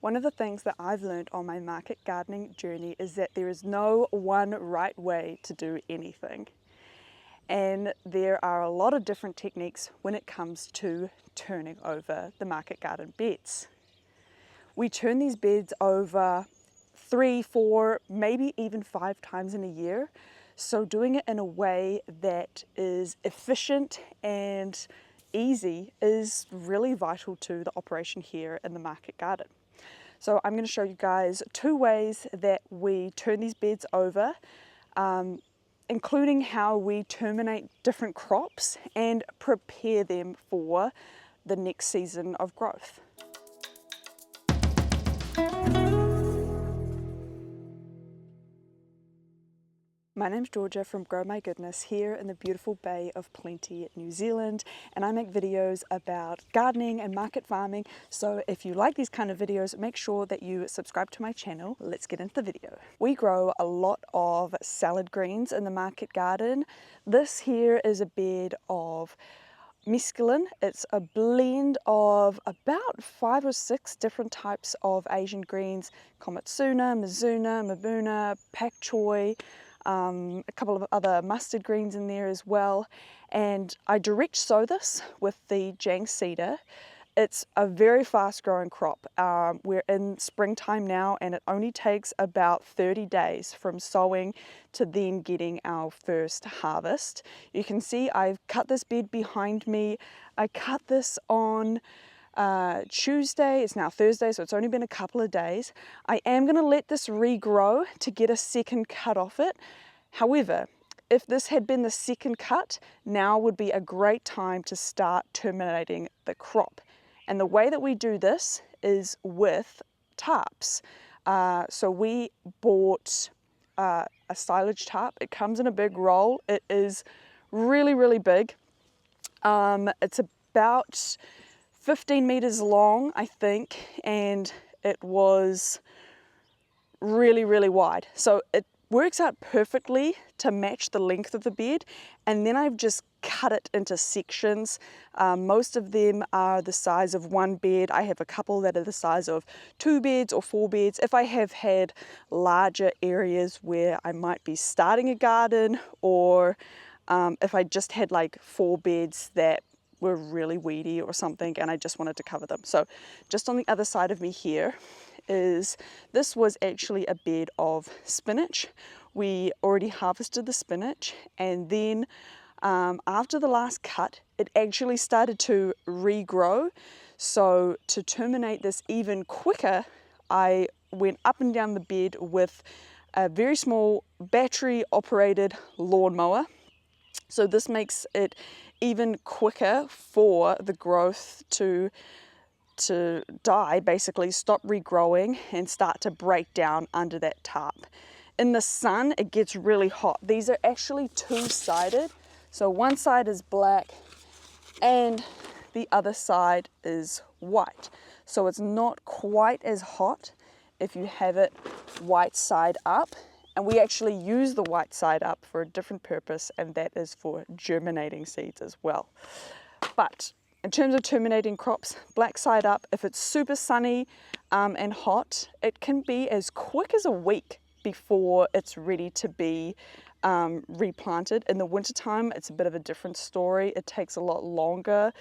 One of the things that I've learned on my market gardening journey is that there is no one right way to do anything. And there are a lot of different techniques when it comes to turning over the market garden beds. We turn these beds over 3, 4, maybe even 5 times in a year. So doing it in a way that is efficient and easy is really vital to the operation here in the market garden. So I'm going to show you guys 2 ways that we turn these beds over, including how we terminate different crops and prepare them for the next season of growth. My name's Georgia from Grow My Goodness here in the beautiful Bay of Plenty, New Zealand, and I make videos about gardening and market farming. So if you like these kind of videos, make sure that you subscribe to my channel. Let's get into the video. We grow a lot of salad greens in the market garden. This here is a bed of mesclun. It's a blend of about 5 or 6 different types of Asian greens: komatsuna, mizuna, mabuna, pak choi, a couple of other mustard greens in there as well. And I direct sow this with the Jang seeder. It's a very fast growing crop. We're in springtime now, and it only takes about 30 days from sowing to then getting our first harvest. You can see I've cut this bed behind me. I cut this on Tuesday. It's now Thursday, so it's only been a couple of days. I am going to let this regrow to get a second cut off it. However, if this had been the second cut, now would be a great time to start terminating the crop. And the way that we do this is with tarps. So we bought a silage tarp. It comes in a big roll. It is really, really big. It's about 15 meters long, I think, and it was really, really wide. So it works out perfectly to match the length of the bed, and then I've just cut it into sections. Most of them are the size of 1 bed. I have a couple that are the size of 2 beds or 4 beds. If I have had larger areas where I might be starting a garden, or if I just had like 4 beds that were really weedy or something and I just wanted to cover them. So just on the other side of me here is, this was actually a bed of spinach. We already harvested the spinach, and then after the last cut, it actually started to regrow. So to terminate this even quicker, I went up and down the bed with a very small battery operated lawnmower. So this makes it even quicker for the growth to die, basically stop regrowing and start to break down under that tarp. In the sun, it gets really hot. These are actually 2-sided. So one side is black and the other side is white. So it's not quite as hot if you have it white side up. And we actually use the white side up for a different purpose, and that is for germinating seeds as well. But in terms of terminating crops, black side up, if it's super sunny and hot, it can be as quick as a week before it's ready to be replanted. In the wintertime, it's a bit of a different story. It takes a lot longer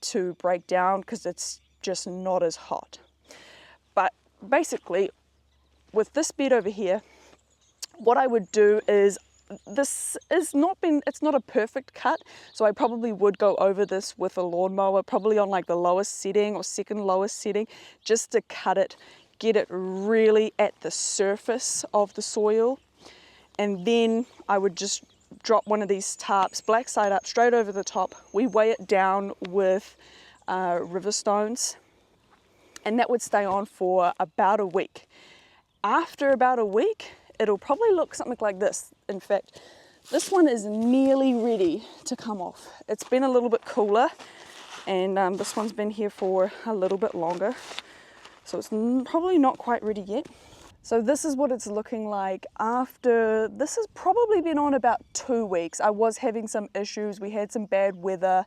to break down because it's just not as hot. But basically, with this bed over here, what I would do is, it's not a perfect cut, so I probably would go over this with a lawnmower, probably on like the lowest setting or second lowest setting, just to cut it, get it really at the surface of the soil. And then I would just drop one of these tarps, black side up, straight over the top. We weigh it down with river stones, and that would stay on for about a week. After about a week, it'll probably look something like this. In fact, this one is nearly ready to come off. It's been a little bit cooler, and this one's been here for a little bit longer, so it's probably not quite ready yet. So this is what it's looking like after, this has probably been on about 2 weeks. I was having some issues. We had some bad weather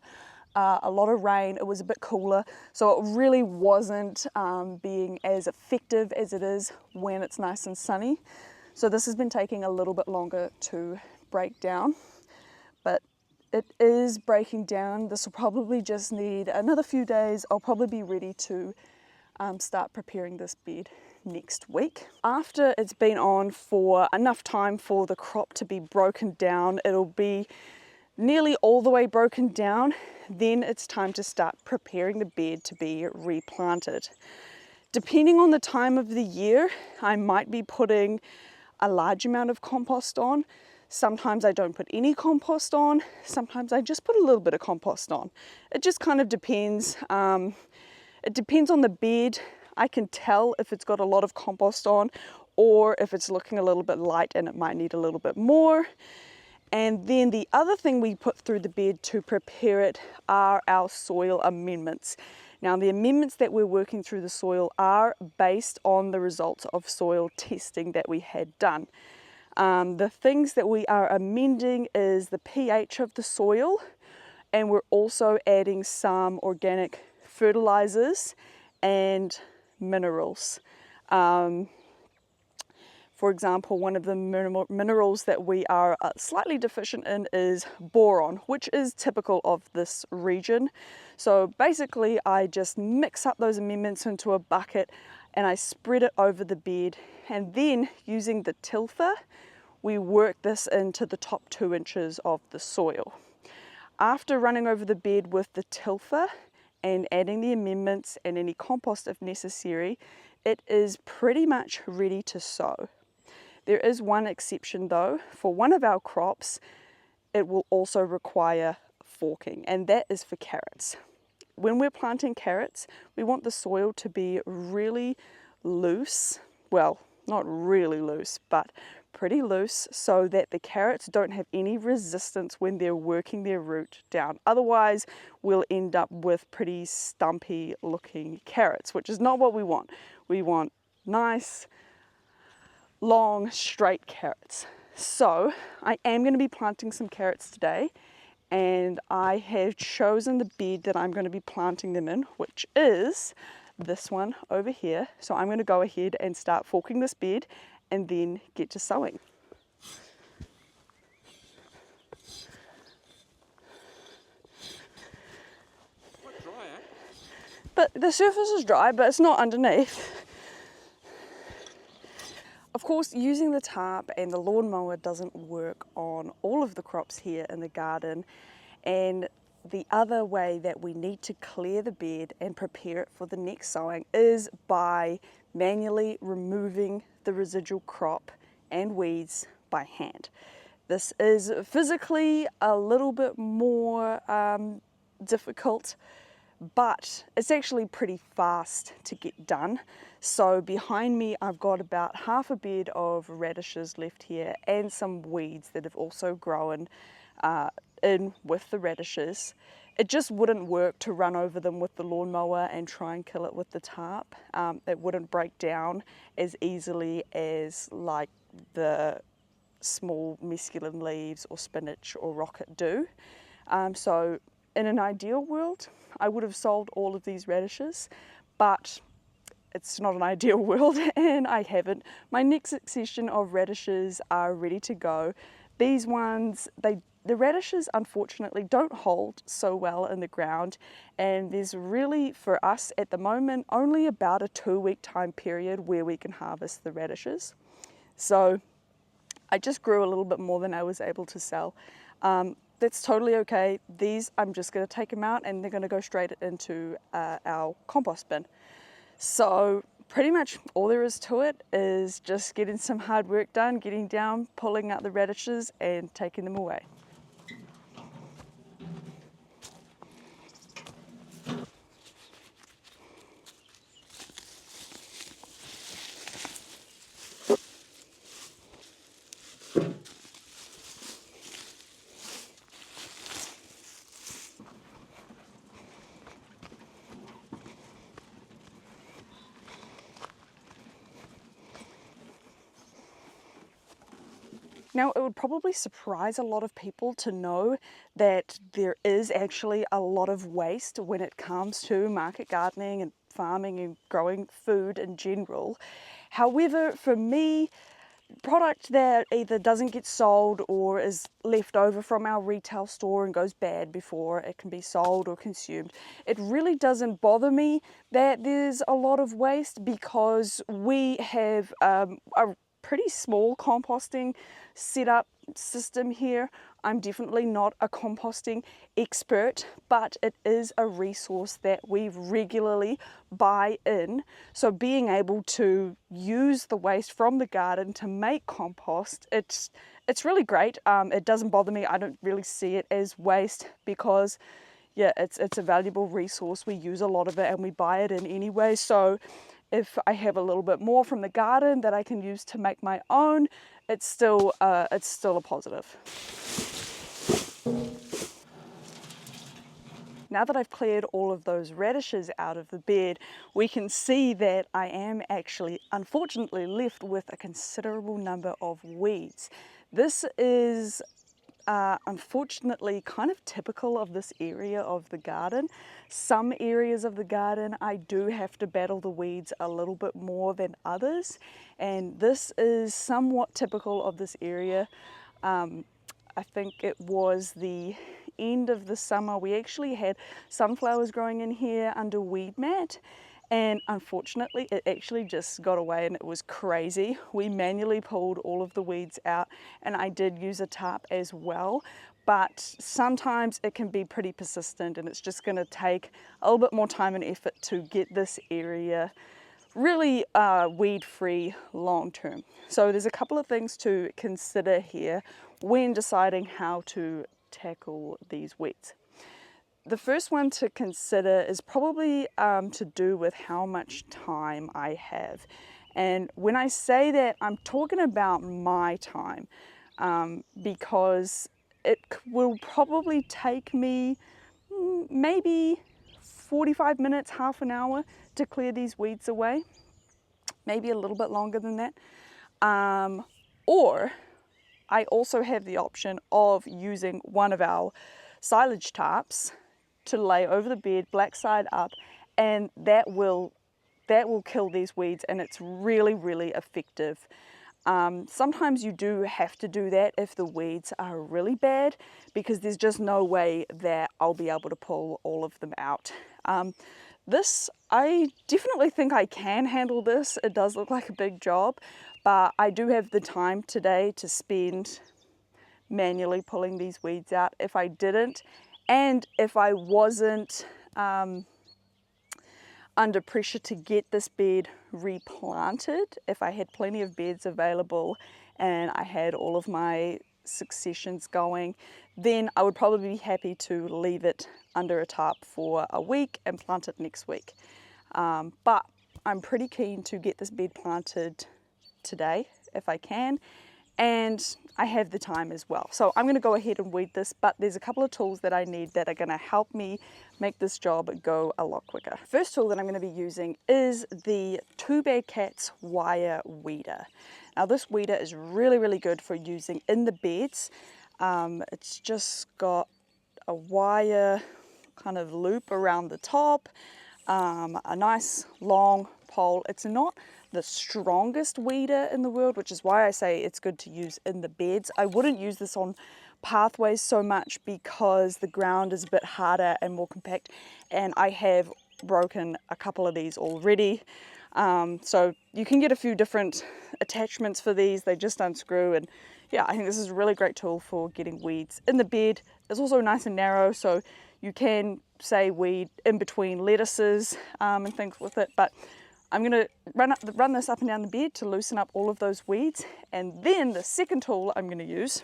a lot of rain, it was a bit cooler, so it really wasn't being as effective as it is when it's nice and sunny. So this has been taking a little bit longer to break down, but it is breaking down. This will probably just need another few days. I'll probably be ready to start preparing this bed next week. After it's been on for enough time for the crop to be broken down, it'll be nearly all the way broken down, then it's time to start preparing the bed to be replanted. Depending on the time of the year, I might be putting a large amount of compost on. Sometimes I don't put any compost on. Sometimes I just put a little bit of compost on. It just kind of depends. It depends on the bed. I can tell if it's got a lot of compost on or if it's looking a little bit light and it might need a little bit more. And then the other thing we put through the bed to prepare it are our soil amendments. Now the amendments that we're working through the soil are based on the results of soil testing that we had done. The things that we are amending is the pH of the soil, and we're also adding some organic fertilizers and minerals. For example, one of the minerals that we are slightly deficient in is boron, which is typical of this region. So basically I just mix up those amendments into a bucket and I spread it over the bed, and then using the tilther we work this into the top 2 inches of the soil. After running over the bed with the tilther and adding the amendments and any compost if necessary, it is pretty much ready to sow. There is one exception though. For one of our crops, it will also require forking, and that is for carrots. When we're planting carrots, we want the soil to be really loose. Well, not really loose, but pretty loose, so that the carrots don't have any resistance when they're working their root down. Otherwise, we'll end up with pretty stumpy looking carrots, which is not what we want. We want nice, long, straight carrots. So I am going to be planting some carrots today, and I have chosen the bed that I'm going to be planting them in, which is this one over here. So I'm going to go ahead and start forking this bed and then get to sowing. Quite dry, eh? But the surface is dry, but it's not underneath. Of course, using the tarp and the lawnmower doesn't work on all of the crops here in the garden, and the other way that we need to clear the bed and prepare it for the next sowing is by manually removing the residual crop and weeds by hand. This is physically a little bit more difficult, but it's actually pretty fast to get done. So behind me I've got about half a bed of radishes left here and some weeds that have also grown in with the radishes. It just wouldn't work to run over them with the lawnmower and try and kill it with the tarp. It wouldn't break down as easily as like the small mesclun leaves or spinach or rocket do. So in an ideal world, I would have sold all of these radishes, but it's not an ideal world and I haven't. My next succession of radishes are ready to go. These ones, the radishes unfortunately don't hold so well in the ground, and there's really, for us at the moment, only about a 2-week time period where we can harvest the radishes. So I just grew a little bit more than I was able to sell. That's totally okay. These, I'm just going to take them out and they're going to go straight into our compost bin. So pretty much all there is to it is just getting some hard work done, getting down, pulling out the radishes and taking them away. Now, it would probably surprise a lot of people to know that there is actually a lot of waste when it comes to market gardening and farming and growing food in general. However, for me, product that either doesn't get sold or is left over from our retail store and goes bad before it can be sold or consumed, it really doesn't bother me that there's a lot of waste, because we have a pretty small composting setup system here. I'm definitely not a composting expert, but it is a resource that we regularly buy in. So being able to use the waste from the garden to make compost, it's really great. It doesn't bother me. I don't really see it as waste, because yeah, it's a valuable resource. We use a lot of it and we buy it in anyway. So if I have a little bit more from the garden that I can use to make my own, it's still a positive. Now that I've cleared all of those radishes out of the bed, we can see that I am actually, unfortunately, left with a considerable number of weeds. This is unfortunately kind of typical of this area of the garden. Some areas of the garden I do have to battle the weeds a little bit more than others, and this is somewhat typical of this area. I think it was the end of the summer, we actually had sunflowers growing in here under weed mat, and unfortunately it actually just got away and it was crazy. We manually pulled all of the weeds out, and I did use a tarp as well, but sometimes it can be pretty persistent, and it's just going to take a little bit more time and effort to get this area really weed free long term. So there's a couple of things to consider here when deciding how to tackle these weeds. The first one to consider is probably to do with how much time I have. And when I say that, I'm talking about my time, because it will probably take me maybe 45 minutes, half an hour to clear these weeds away, maybe a little bit longer than that. Or I also have the option of using one of our silage tarps to lay over the bed, black side up, and that will kill these weeds, and it's really, really effective. Sometimes you do have to do that if the weeds are really bad, because there's just no way that I'll be able to pull all of them out. This, I definitely think I can handle this. It does look like a big job, but I do have the time today to spend manually pulling these weeds out. If I didn't, and if I wasn't under pressure to get this bed replanted, if I had plenty of beds available and I had all of my successions going, then I would probably be happy to leave it under a tarp for a week and plant it next week. But I'm pretty keen to get this bed planted today if I can, and I have the time as well. So I'm going to go ahead and weed this, but there's a couple of tools that I need that are going to help me make this job go a lot quicker. First tool that I'm going to be using is the 2 Bad Cats wire weeder. Now this weeder is really, really good for using in the beds. It's just got a wire kind of loop around the top, a nice long pole. It's not the strongest weeder in the world, which is why I say it's good to use in the beds. I wouldn't use this on pathways so much because the ground is a bit harder and more compact, and I have broken a couple of these already. So you can get a few different attachments for these. They just unscrew, and yeah, I think this is a really great tool for getting weeds in the bed. It's also nice and narrow, so you can say weed in between lettuces and things with it. But I'm going to run this up and down the bed to loosen up all of those weeds. And then the second tool I'm going to use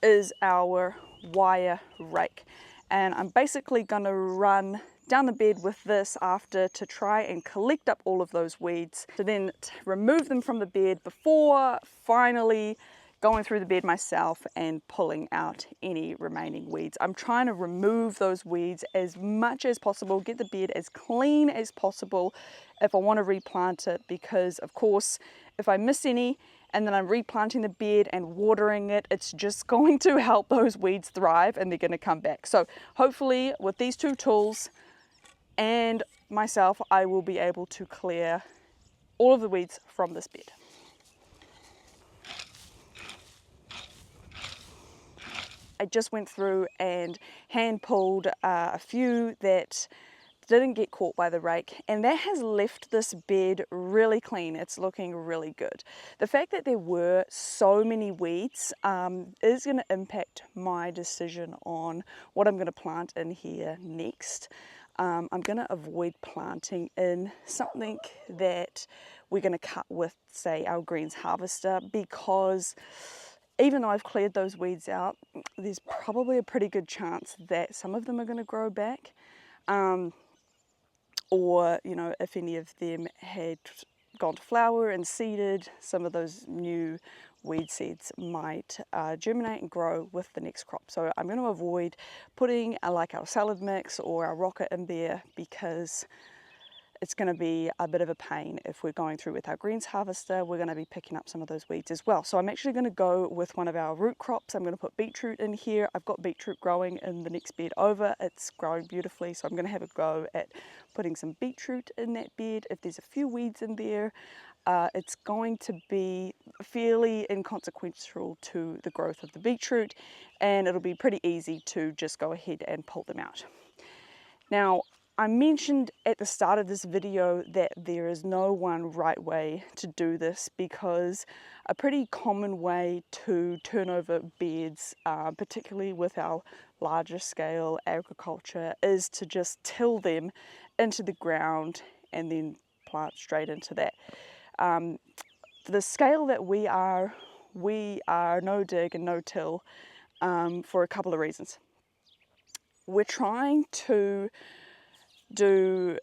is our wire rake. And I'm basically going to run down the bed with this after to try and collect up all of those weeds, to then remove them from the bed before finally going through the bed myself and pulling out any remaining weeds. I'm trying to remove those weeds as much as possible, get the bed as clean as possible if I want to replant it, because of course if I miss any and then I'm replanting the bed and watering it, it's just going to help those weeds thrive and they're going to come back. So hopefully with these two tools and myself, I will be able to clear all of the weeds from this bed. I just went through and hand pulled a few that didn't get caught by the rake, and that has left this bed really clean. It's looking really good. The fact that there were so many weeds is going to impact my decision on what I'm going to plant in here next. I'm going to avoid planting in something that we're going to cut with, say, our greens harvester, because even though I've cleared those weeds out, there's probably a pretty good chance that some of them are going to grow back. Or, you know, if any of them had gone to flower and seeded, some of those new weed seeds might germinate and grow with the next crop. So I'm going to avoid putting like our salad mix or our rocket in there, because it's going to be a bit of a pain. If we're going through with our greens harvester, we're going to be picking up some of those weeds as well. So I'm actually going to go with one of our root crops. I'm going to put beetroot in here. I've got beetroot growing in the next bed over. It's growing beautifully, so I'm going to have a go at putting some beetroot in that bed. If there's a few weeds in there, it's going to be fairly inconsequential to the growth of the beetroot, and it'll be pretty easy to just go ahead and pull them out. Now, I mentioned at the start of this video that there is no one right way to do this, because a pretty common way to turn over beds, particularly with our larger scale agriculture, is to just till them into the ground and then plant straight into that. The scale that we are no dig and no till for a couple of reasons. We're trying to do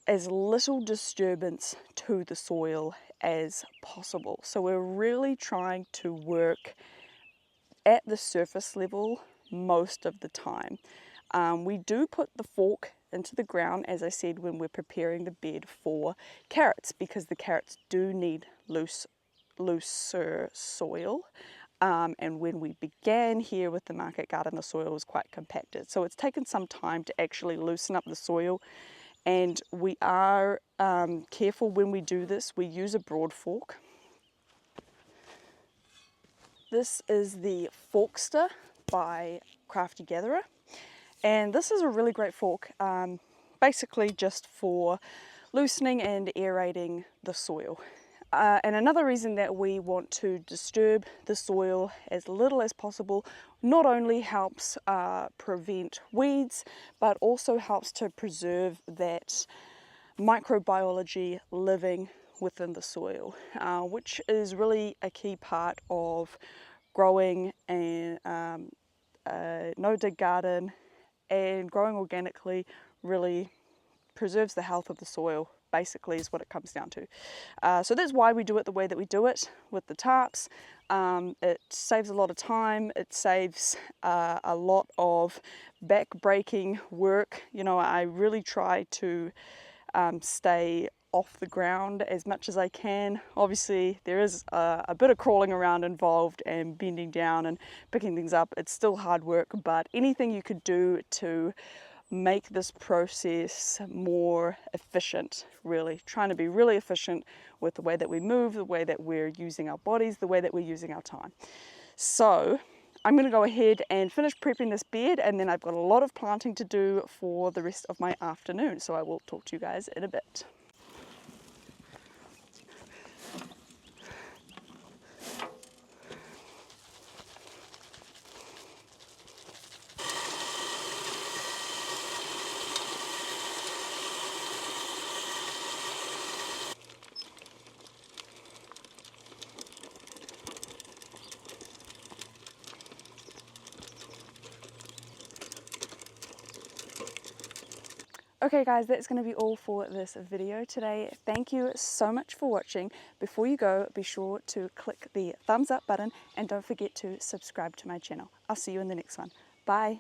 as little disturbance to the soil as possible. So we're really trying to work at the surface level most of the time. We do put the fork into the ground, as I said, when we're preparing the bed for carrots, because the carrots do need looser soil. And when we began here with the market garden, the soil was quite compacted. So it's taken some time to actually loosen up the soil. And we are careful when we do this. We use a broad fork. This is the Forkster by Crafty Gatherer. And this is a really great fork, basically just for loosening and aerating the soil. And another reason that we want to disturb the soil as little as possible not only helps prevent weeds, but also helps to preserve that microbiology living within the soil, which is really a key part of growing a no-dig garden, and growing organically really preserves the health of the soil, basically, is what it comes down to. So that's why we do it the way that we do it with the tarps. It saves a lot of time, it saves a lot of back-breaking work. You know, I really try to stay off the ground as much as I can. Obviously there is a bit of crawling around involved and bending down and picking things up. It's still hard work, but anything you could do to make this process more efficient, really trying to be really efficient with the way that we move, the way that we're using our bodies, the way that we're using our time. So I'm going to go ahead and finish prepping this bed, and then I've got a lot of planting to do for the rest of my afternoon, so I will talk to you guys in a bit. Okay guys, that's going to be all for this video today. Thank you so much for watching. Before you go, be sure to click the thumbs up button and don't forget to subscribe to my channel. I'll see you in the next one. Bye!